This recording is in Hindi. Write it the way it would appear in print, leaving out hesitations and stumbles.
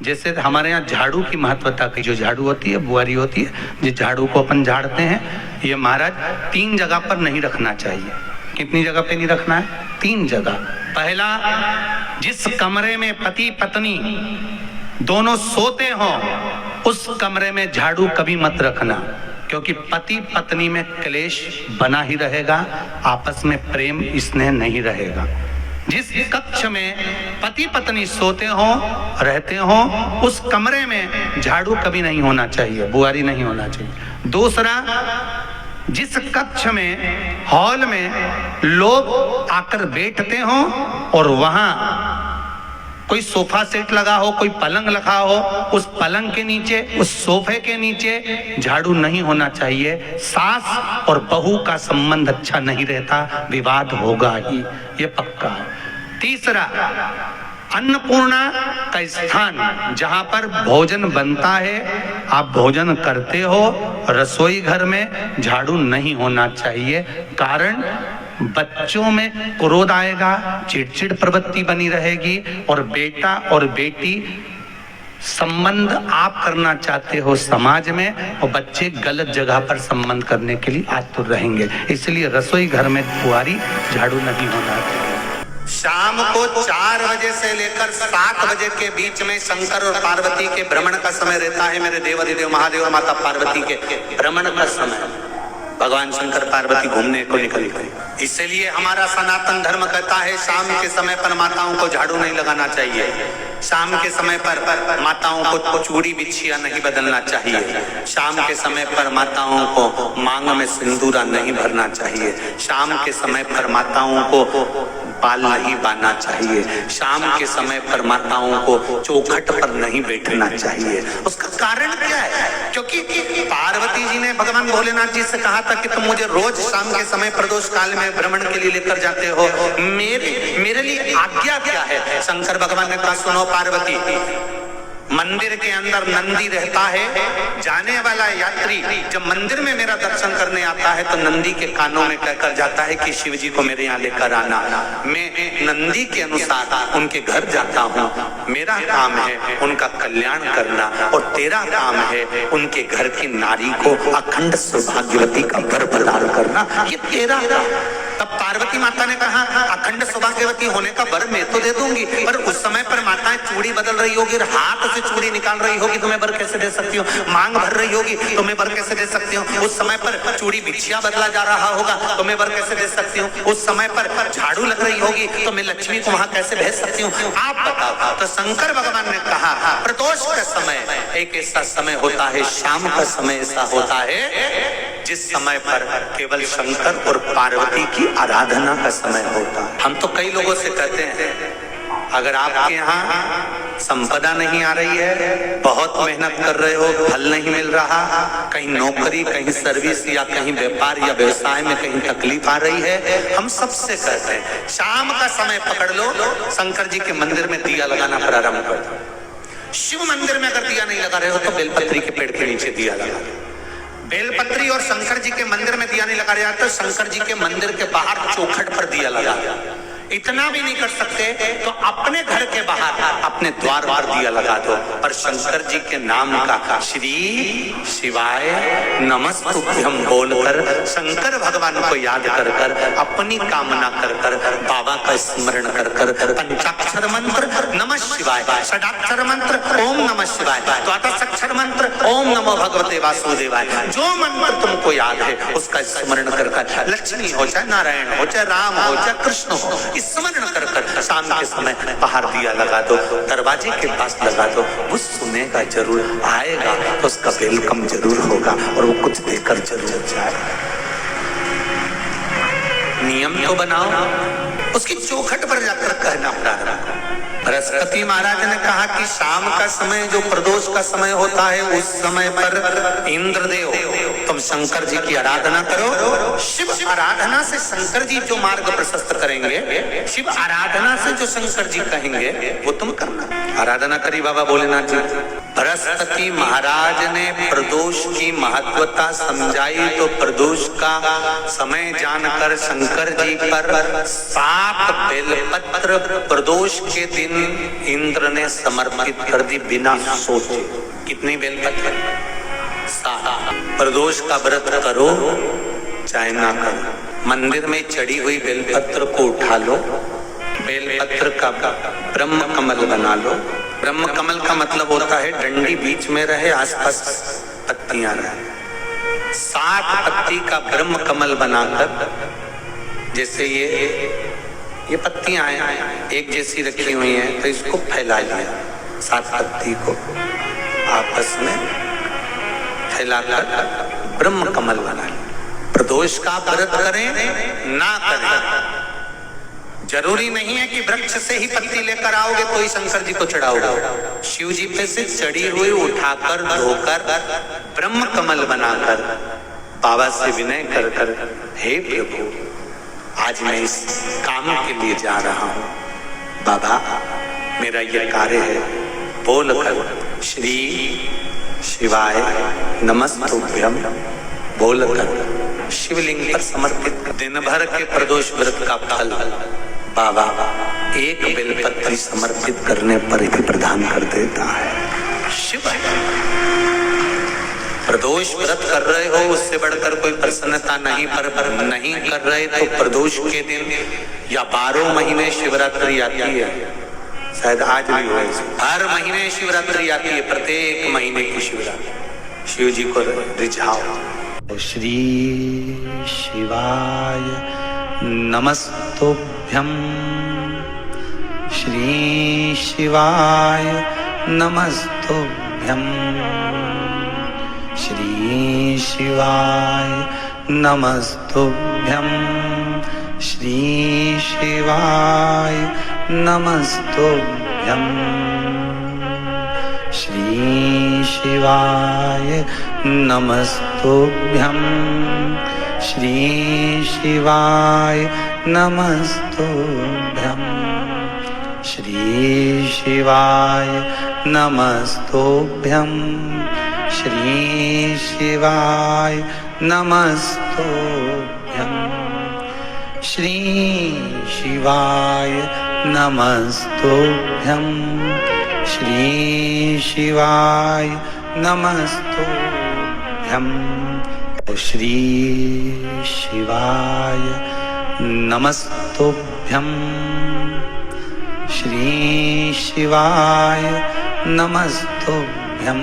जैसे हमारे यहाँ झाड़ू की महत्वता की, जो झाड़ू होती है, बुआरी होती है, जिस झाड़ू को अपन झाड़ते हैं, ये महाराज 3 जगह पर नहीं रखना चाहिए। कितनी जगह पे नहीं रखना है? 3 जगह। पहला, जिस कमरे में पति पत्नी दोनों सोते हो उस कमरे में झाड़ू कभी मत रखना, क्योंकि पति पत्नी में क्लेश बना ही रहेगा, आपस में प्रेम स्नेह नहीं रहेगा। जिस कक्ष में पति पत्नी सोते हो रहते हो उस कमरे में झाड़ू कभी नहीं होना चाहिए, बुआरी नहीं होना चाहिए। दूसरा, जिस कक्ष में हॉल में लोग आकर बैठते हो और वहां कोई सोफा सेट लगा हो, कोई पलंग लगा हो, उस पलंग के नीचे, उस सोफे के नीचे झाड़ू नहीं होना चाहिए। सास और बहू का संबंध अच्छा नहीं रहता, विवाद होगा ही, ये पक्का है। तीसरा, अन्नपूर्णा का स्थान जहां पर भोजन बनता है, आप भोजन करते हो, रसोई घर में झाड़ू नहीं होना चाहिए। कारण, बच्चों में क्रोध आएगा, चिड़चिड़ प्रवृत्ति बनी रहेगी, और बेटा और बेटी संबंध आप करना चाहते हो समाज में, और बच्चे गलत जगह पर संबंध करने के लिए आतुर रहेंगे। इसलिए रसोई घर में बुआरी झाड़ू नहीं होना चाहिए। शाम को 4 बजे से लेकर 7 बजे के बीच में शंकर और पार्वती के भ्रमण का समय रहता है। मेरे देवाधिदेव महादेव माता पार्वती के भ्रमण का समय, भगवान शंकर पार्वती घूमने को निकल गए। इसलिए हमारा सनातन धर्म कहता है शाम के समय पर माताओं को झाड़ू नहीं लगाना चाहिए, शाम के समय पर माताओं को चूड़ी बिछिया नहीं बदलना चाहिए, शाम के समय पर माताओं को मांग में सिंदूरा नहीं भरना चाहिए, शाम के समय पर माताओं को बाल नहीं बांधना चाहिए, शाम के समय पर माताओं को चौखट पर नहीं बैठना चाहिए। उसका कारण क्या है? क्योंकि पार्वती जी ने भगवान भोलेनाथ जी से कहा था कि तुम मुझे रोज शाम के समय प्रदोष काल में भ्रमण के लिए लेकर जाते हो, मेरे लिए आज्ञा क्या है? शंकर भगवान ने कहा, सुनो पार्वती, मंदिर के अंदर नंदी रहता है, जाने वाला यात्री जब मंदिर में मेरा दर्शन करने आता है तो नंदी के कानों में कहकर जाता है कि शिव जी को मेरे यहाँ लेकर आना। मैं नंदी के अनुसार उनके घर जाता हूँ, मेरा काम है उनका कल्याण करना, और तेरा काम है उनके घर की नारी को अखंड सौभाग्यवती का वर प्रदान करना, ये तेरा। तब पार्वती माता ने कहा, अखंड सौभाग्यवती होने का वर मैं तो दे दूंगी, पर उस समय पर माताएं चूड़ी बदल रही होगी, हाथ से चूड़ी निकाल रही होगी, तो मैं वर कैसे दे सकती हूँ? मांग भर रही होगी तो मैं वर कैसे दे सकती हूँ? उस समय पर चूड़ी बिछिया बदला जा रहा होगा तो मैं वर कैसे दे सकती हूँ? उस समय पर झाड़ू लग रही होगी तो मैं लक्ष्मी को वहां कैसे भेज सकती हूँ? आप बताओ। तो शंकर भगवान ने कहा, प्रदोष का समय एक ऐसा समय होता है, शाम का समय ऐसा होता है जिस समय पर केवल शंकर और पार्वती की आराधना का समय होता है। हम तो कई लोगों से कहते हैं, अगर आपके यहाँ संपदा नहीं आ रही है, बहुत मेहनत कर रहे हो, फल नहीं मिल रहा, कहीं नौकरी, कहीं सर्विस या कहीं व्यापार या व्यवसाय में कहीं तकलीफ आ रही है, हम सबसे कहते हैं शाम का समय पकड़ लो, शंकर जी के मंदिर में दिया लगाना प्रारंभ कर दो। शिव मंदिर में अगर दिया नहीं लगा रहे हो तो बेलपत्री के पेड़ के नीचे दिया लगा दो। बेलपत्री और शंकर जी के मंदिर में दिया नहीं लगा रहा तो शंकर जी के मंदिर के बाहर चौखट पर दिया लगा। इतना भी नहीं कर सकते तो अपने घर के बाहर अपने द्वार पर दिया लगा दो, पर शंकर जी के नाम का श्री शिवाय नमस्तुभ्यम बोलकर शंकर भगवान को याद कर कर, अपनी कामना कर कर, बाबा का स्मरण कर कर, पंचाक्षर मंत्र नमः शिवाय, षडाक्षर मंत्र ओम नमः शिवाय, द्वादशाक्षर मंत्र ओम नमो भगवते वासुदेवाय, जो मंत्र तुमको याद है उसका स्मरण कर कर, लक्ष्मी हो चाहे नारायण हो चाहे राम हो चाहे कृष्ण हो, स्मरण कर कर शाम के समय बाहर दिया लगा दो, दरवाजे के पास लगा दो। वो सुनेगा जरूर, आएगा तो उसका वेलकम जरूर होगा और वो कुछ देकर जरूर जाएगा। नियम तो बनाओ, उसकी चौखट पर जाकर कहना प्रारंभ करो। बृहस्पति महाराज ने कहा कि शाम का समय जो प्रदोष का समय होता है उस समय पर इंद्रदेव तुम शंकर जी की आराधना करो। शिव आराधना से शंकर जी जो मार्ग प्रशस्त करेंगे, शिव आराधना से जो शंकर जी कहेंगे वो तुम करना। आराधना करी बाबा भोलेनाथ जी। बृहस्पति महाराज ने प्रदोष की महत्वता समझाई तो प्रदोष का समय जानकर शंकर जी पर 7 बेलपत्र प्रदोष के दिन इंद्र ने समर्पित कर दी बिना सोचे। कितनी बेलपत्र? 7। प्रदोष का व्रत करो चाहे ना करो, मंदिर में चढ़ी हुई बेलपत्र को उठा लो, बेलपत्र का ब्रह्म कमल बना लो। ब्रह्म कमल का मतलब होता है डंडी बीच में रहे, आसपास पत्तियां रहे। 7 पत्ती का ब्रह्म कमल बनाकर, जैसे ये पत्तियां एक जैसी रखी हुई हैं, तो इसको फैला लिया। 7 पत्ती को आपस में फैलाकर ब्रह्म कमल बना लिया। प्रदोष का व्रत करें ना करें, जरूरी नहीं है कि वृक्ष से ही पत्ती लेकर आओगे तो ही शंकर जी को चढ़ाओगे। शिव जी पे से चढ़ी हुई उठाकर धोकर ब्रह्म कमल बनाकर बाबा से विनय कर कर, हे प्रभु आज मैं इस काम के लिए जा रहा हूं, बाबा मेरा ये कार्य है, बोल कर श्री शिवाय नमस्तुभ्यम बोल कर शिवलिंग पर समर्पित। दिन भर के प्रदोष व्रत का फल बाबा एक बेलपत्री समर्पित करने पर भी प्रदान कर देता है। शिव प्रदोष व्रत कर रहे हो, उससे बढ़कर कोई प्रसन्नता नहीं, पर नहीं कर रहे तो प्रदोष के दिन या 12 महीने शिवरात्रि आती है, शायद आज भी हो, हर महीने शिवरात्रि आती है, प्रत्येक महीने की शिवरात्रि। शिव जी को रिझाओ। श्री शिवाय नमस्तुभ्यं, श्री शिवाय नमस्तुभ्यं, श्री शिवाय नमस्तुभ्यं, श्री शिवाय नमस्तुभ्यं, श्री शिवाय नमस्तुभ्यं, श्री शिवाय नमस्तुभ्यं, श्री शिवाय नमस्तुभ्यं, श्री शिवाय नमस्तुभ्यं, श्री शिवाय नमस्तुभ्यं, श्री शिवाय नमस्तुभ्यं, श्री शिवाय नमस्तुभ्यं, श्री शिवाय नमस्तुभ्यं,